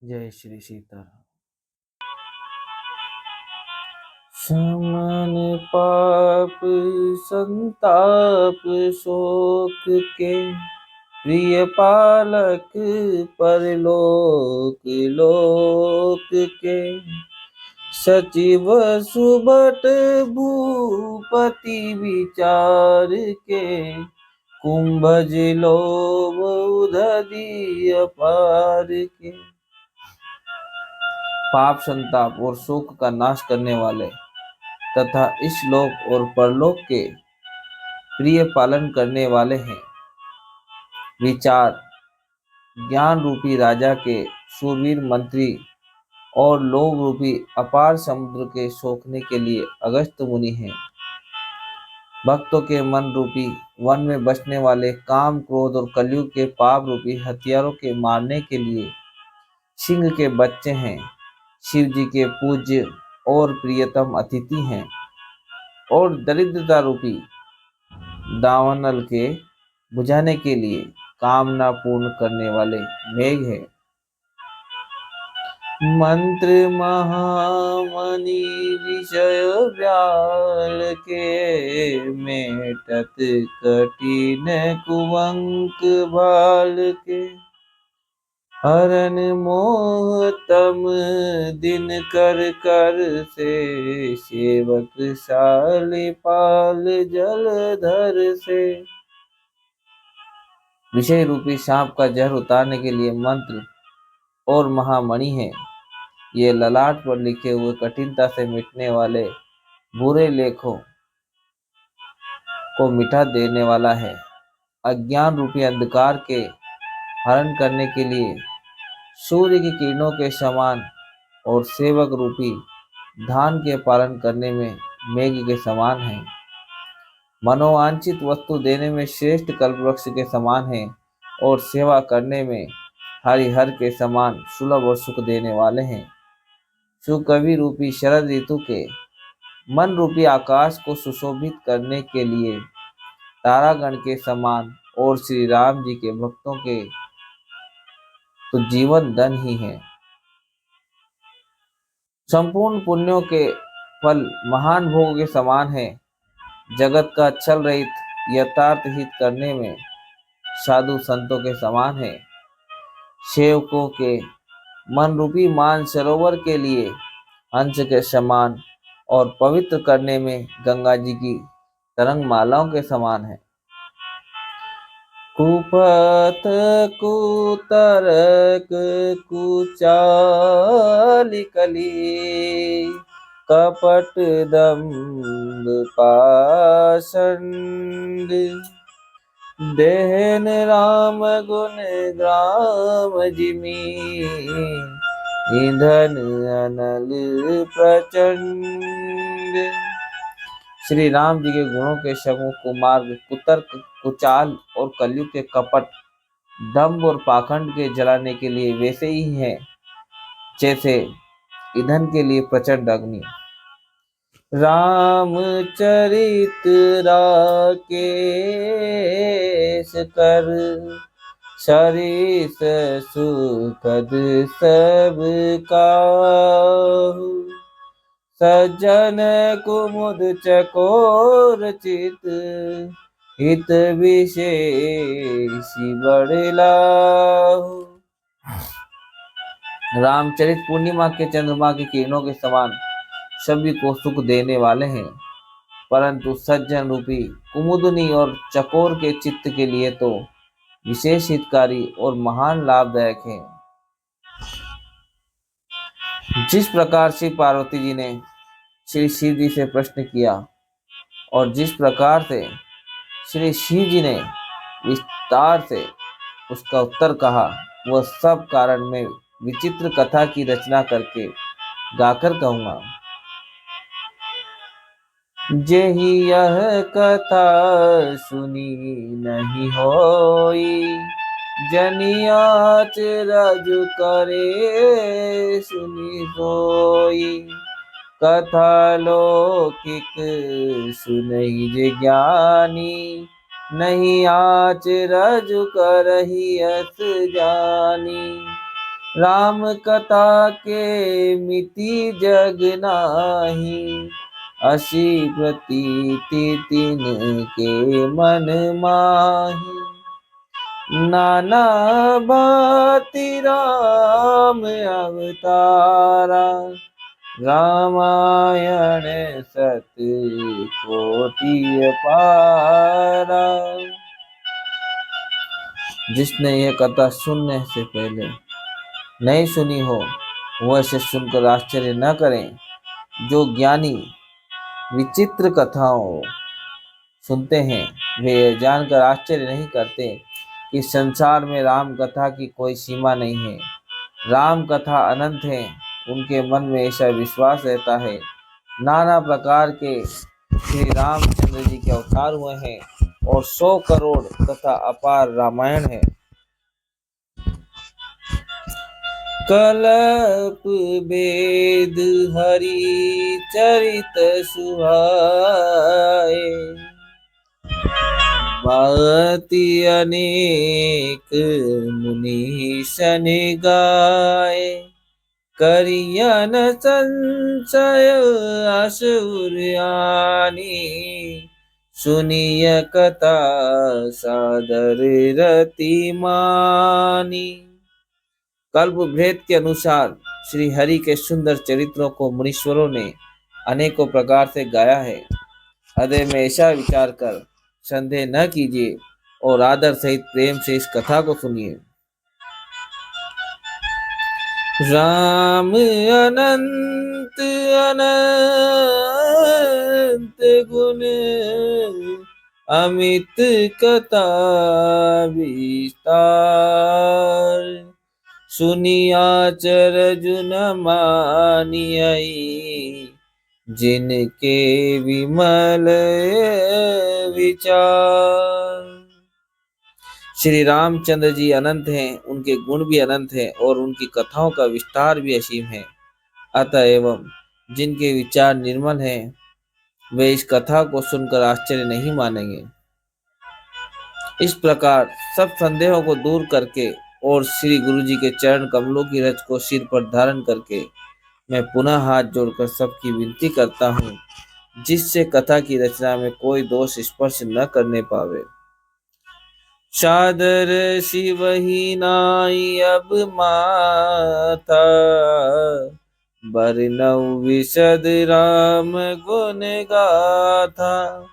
जय श्री सीताराम। शमन पाप संताप शोक के, प्रिय पालक परलोक लोक के। सचिव सुबट भूपति विचार के, कुंभज लोभ उदधि अपार के। पाप संताप और शोक का नाश करने वाले तथा इस लोक और परलोक के प्रिय पालन करने वाले हैं। विचार ज्ञान रूपी राजा के शूरवीर मंत्री और लोभ रूपी अपार समुद्र के सोखने के लिए अगस्त्य मुनि हैं। भक्तों के मन रूपी वन में बसने वाले काम क्रोध और कलयुग के पाप रूपी हथियारों के मारने के लिए सिंह के बच्चे हैं। शिव जी के पूज्य और प्रियतम अतिथि हैं और दरिद्रता रूपी दावानल के बुझाने के लिए कामना पूर्ण करने वाले मेघ है। मंत्र महामणि विषय व्याल के, मेटत कठिन कुवंक भाल के। हरन मोह तम दिन कर कर से, सेवक साले पाल जलधर से। विषय रूपी सांप का जहर उतारने के लिए मंत्र और महामणि है। ये ललाट पर लिखे हुए कठिनता से मिटने वाले बुरे लेखों को मिटा देने वाला है। अज्ञान रूपी अंधकार के हरण करने के लिए सूर्य की किरणों के समान और सेवक रूपी धान के पालन करने में मेघ के समान है। मनोवांछित वस्तु देने में श्रेष्ठ कल्पवृक्ष के समान है और सेवा करने में हरिहर के समान सुलभ और सुख देने वाले हैं। सुकवि रूपी शरद ऋतु के मन रूपी आकाश को सुशोभित करने के लिए तारागण के समान और श्री राम जी के भक्तों के तो जीवन धन ही है। संपूर्ण पुण्यों के फल महान भोग के समान है। जगत का छल रहित यथार्थ हित करने में साधु संतों के समान है। सेवकों के मन रूपी मान सरोवर के लिए हंस के समान और पवित्र करने में गंगा जी की तरंग मालाओं के समान है। कुपथ कुतरक कुचाल कली, कपट दंभ पाषंड। देहन राम गुण ग्राम जिमी, ईंधन अनल प्रचंड। श्री राम जी के गुणों के समूह कुमार्ग, कुतर्क, कुचाल और कलयुग के कपट, दंभ और पाखंड के जलाने के लिए वैसे ही हैं जैसे ईंधन के लिए प्रचंड अग्नि। रामचरित राकेश कर, सरिस सुखद सब काहू। सज्जन कुमुद चकोर चित, हित विशेषी बड़लाहु। रामचरित पूर्णिमा के चंद्रमा की किरणों के समान सभी को सुख देने वाले हैं, परंतु सज्जन रूपी कुमुदनी और चकोर के चित्त के लिए तो विशेष हितकारी और महान लाभदायक है। जिस प्रकार से पार्वती जी ने श्री शिव जी से प्रश्न किया और जिस प्रकार से श्री शिव जी ने विस्तार से उसका उत्तर कहा, वह सब कारण मैं विचित्र कथा की रचना करके गाकर कहूँगा। जेहि यह कथा सुनी नहीं होई, जनियाच राजु करे सुनी सोई। कथा लौकिक सुनहि जे ज्ञानी, नहीं आच रज करही अस जानी। राम कथा के मिति जग नाही, असी प्रतीति तिन के मन माही। नाना भांति राम अवतारा, रामायण सत्य कोटि अपारा। जिसने यह कथा सुनने से पहले नहीं सुनी हो, वह इसे सुनकर आश्चर्य न करें। जो ज्ञानी विचित्र कथाओं सुनते हैं, वे यह जानकर आश्चर्य नहीं करते कि संसार में राम कथा की कोई सीमा नहीं है। राम कथा अनंत है, उनके मन में ऐसा विश्वास रहता है। नाना प्रकार के श्री रामचंद्र जी के अवतार हुए हैं और 100 करोड़ तथा अपार रामायण है। कल्प वेद हरि चरित सुहाए, भांति अनेक मुनि सन गाए। करियन संशय असुर आनी, सुनिय कथा सादर रति मानी। कल्प भेद के अनुसार श्री हरि के सुंदर चरित्रों को मुनीश्वरों ने अनेकों प्रकार से गाया है। हृदय में ऐसा विचार कर संदेह न कीजिए और आदर सहित प्रेम से इस कथा को सुनिए। राम अनंत अनंत गुण, अमित कथा विस्तार। सुनिया चरज न मानियई, जिनके विमल विचार। श्री रामचंद्र जी अनंत हैं, उनके गुण भी अनंत हैं और उनकी कथाओं का विस्तार भी असीम है। अतः एवं जिनके विचार निर्मल हैं, वे इस कथा को सुनकर आश्चर्य नहीं मानेंगे। इस प्रकार सब संदेहों को दूर करके और श्री गुरु जी के चरण कमलों की रज को सिर पर धारण करके मैं पुनः हाथ जोड़कर सबकी विनती करता हूँ, जिससे कथा की रचना में कोई दोष स्पर्श न करने पावे। सादर शिव ही नाई अब माथा, बरनऊ विशद राम गुण गाथा।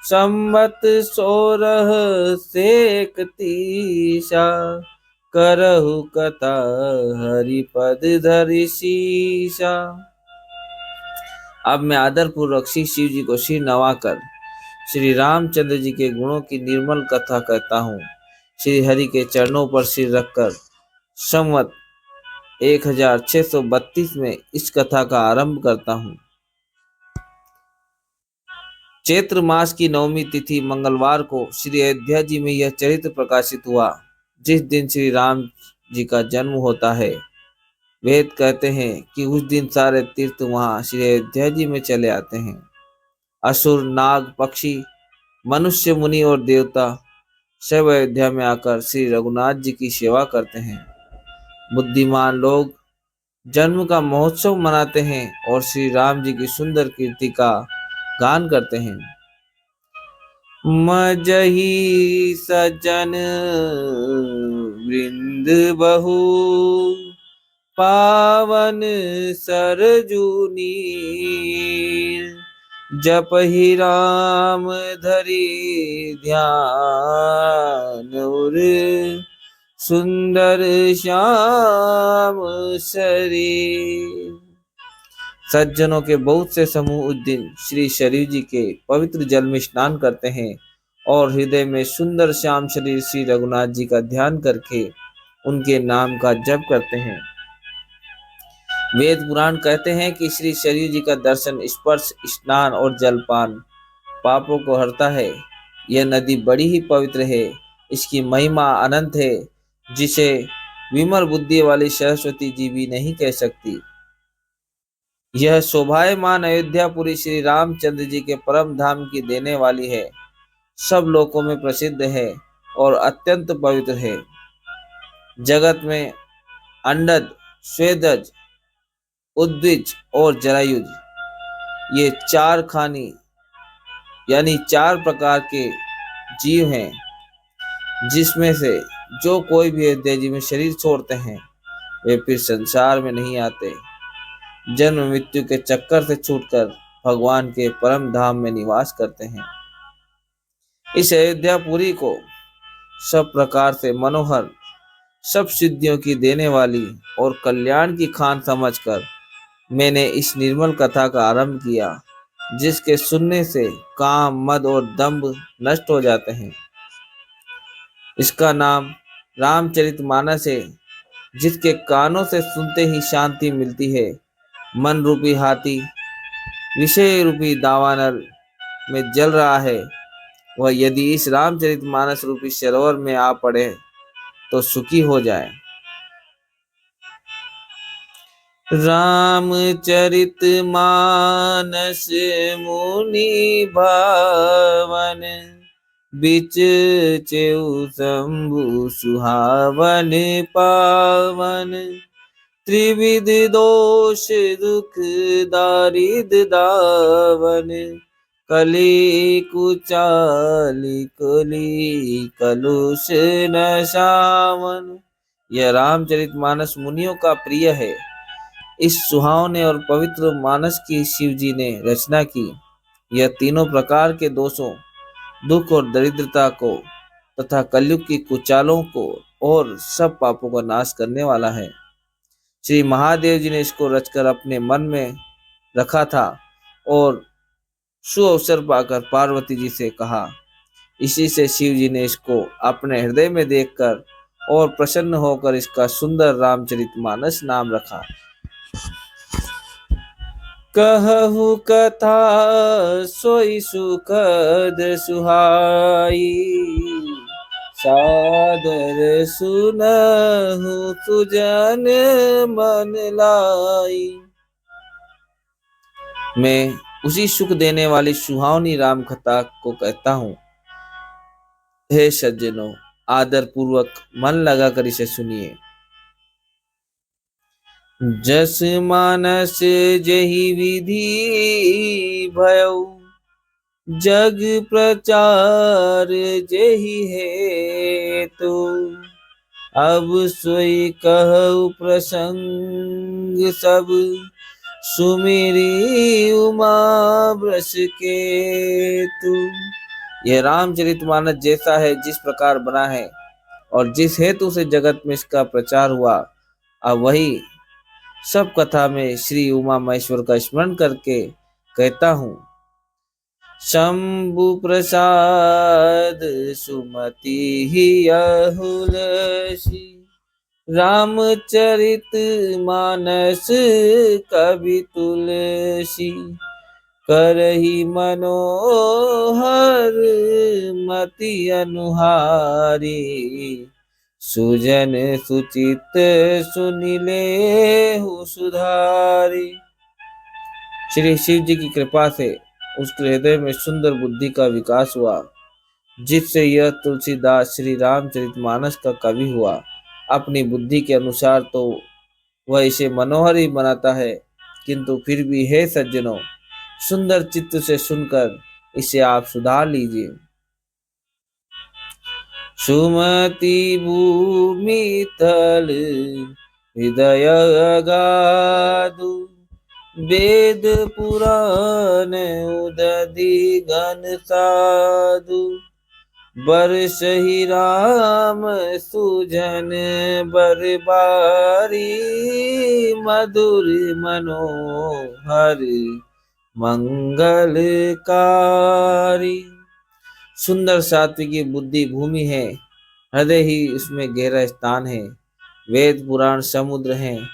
संवत 16 सेक तीसा, करहु कथा हरिपद धरि शीशा। अब मैं आदर पूर्वक श्री शिव जी को सिर नवाकर श्री रामचंद्र जी के गुणों की निर्मल कथा कहता हूँ। श्री हरि के चरणों पर सिर रखकर संवत 1632 में इस कथा का आरंभ करता हूँ। चैत्र मास की नवमी तिथि मंगलवार को श्री अयोध्या जी में यह चरित्र प्रकाशित हुआ। जिस दिन श्री राम जी का जन्म होता है, वेद कहते हैं कि उस दिन सारे तीर्थ वहां श्री अयोध्या जी में चले आते हैं। असुर, नाग, पक्षी, मनुष्य, मुनि और देवता सब अयोध्या में आकर श्री रघुनाथ जी की सेवा करते हैं। बुद्धिमान लोग जन्म का महोत्सव मनाते हैं और श्री राम जी की सुंदर कीर्ति का गान करते हैं। मजही सज्जन वृंद बहु, पावन सरजू नीर। जपहि राम धरि ध्यान, उर सुंदर श्याम शरीर। सज्जनों के बहुत से समूह उस दिन श्री शरीर जी के पवित्र जल में स्नान करते हैं और हृदय में सुंदर श्याम शरीर श्री रघुनाथ जी का ध्यान करके उनके नाम का जप करते हैं। वेद पुराण कहते हैं कि श्री शरीर जी का दर्शन, स्पर्श, स्नान और जलपान पापों को हरता है। यह नदी बड़ी ही पवित्र है, इसकी महिमा अनंत है, जिसे विमल बुद्धि वाली सरस्वती जी भी नहीं कह सकती। यह शोभायमान अयोध्यापुरी श्री रामचंद्र जी के परम धाम की देने वाली है, सब लोकों में प्रसिद्ध है और अत्यंत पवित्र है। जगत में अंडद, स्वेदज, उद्विज और जरायुज, ये चार खानी यानी चार प्रकार के जीव हैं, जिसमें से जो कोई भी तेजी में शरीर छोड़ते हैं वे फिर संसार में नहीं आते, जन्म मृत्यु के चक्कर से छूटकर भगवान के परम धाम में निवास करते हैं। इस अयोध्यापुरी को सब प्रकार से मनोहर, सब सिद्धियों की देने वाली और कल्याण की खान समझकर मैंने इस निर्मल कथा का आरंभ किया, जिसके सुनने से काम, मद और दंभ नष्ट हो जाते हैं। इसका नाम रामचरितमानस है, जिसके कानों से सुनते ही शांति मिलती है। मन रूपी हाथी विषय रूपी दावानल में जल रहा है, वह यदि इस रामचरितमानस रूपी सरोवर में आ पड़े तो सुखी हो जाए। रामचरितमानस मुनि भावन, बिच चेउ शंभु सुहावन पावन। त्रिविध दोष दुख दारिद दावन, कली कुचाली कली कलुष नशावन। यह रामचरितमानस मुनियों का प्रिय है। इस सुहावने और पवित्र मानस की शिव जी ने रचना की। यह तीनों प्रकार के दोषों, दुख और दरिद्रता को तथा कलयुग की कुचालों को और सब पापों का नाश करने वाला है। श्री महादेव जी ने इसको रचकर अपने मन में रखा था और सुअवसर पाकर पार्वती जी से कहा। इसी से शिव जी ने इसको अपने हृदय में देखकर और प्रसन्न होकर इसका सुंदर रामचरितमानस नाम रखा। कहु कथा सोई सुखद सुहाई, सादर सुनहु सुजन मन लाई। मैं उसी सुख देने वाली सुहावनी राम कथा को कहता हूँ। हे सज्जनों, आदर पूर्वक मन लगाकर इसे सुनिए। जस मानस जही विधि भयउ, जग प्रचार जही है तो। अब सोई कहु प्रसंग सब, सुमेरी उमा वृष के तू। यह रामचरितमानस जैसा है, जिस प्रकार बना है और जिस हेतु से जगत में इसका प्रचार हुआ, अब वही सब कथा में श्री उमा महेश्वर का स्मरण करके कहता हूँ। शंभु प्रसाद सुमति ही अहुलसी, रामचरित मानस कवि तुलसी। करही मनोहर मति अनुहारी, सुजन सुचित सुनिले हु सुधारी। श्री शिव जी की कृपा से उसके हृदय में सुंदर बुद्धि का विकास हुआ, जिससे यह तुलसीदास श्री रामचरितमानस का कवि हुआ। अपनी बुद्धि के अनुसार तो वह इसे मनोहर ही बनाता है, किंतु फिर भी हे सज्जनों, सुंदर चित्त से सुनकर इसे आप सुधार लीजिए। सुमति भूमि तल हृदय अगाधु, वेद पुराण उदधि घन साधु। बरसहि राम सुजन बरबारी, मधुर मनोहर मंगलकारी। सुंदर सात्विकी बुद्धि भूमि है, हृदय ही उसमें गहरा स्थान है। वेद पुराण समुद्र हैं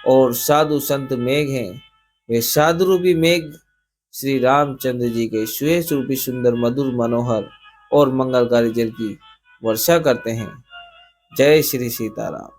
और साधु संत मेघ हैं। वे साधु रूपी मेघ श्री रामचंद्र जी के श्वेत रूपी सुंदर मधुर मनोहर और मंगलकारी जल की वर्षा करते हैं। जय श्री सीताराम।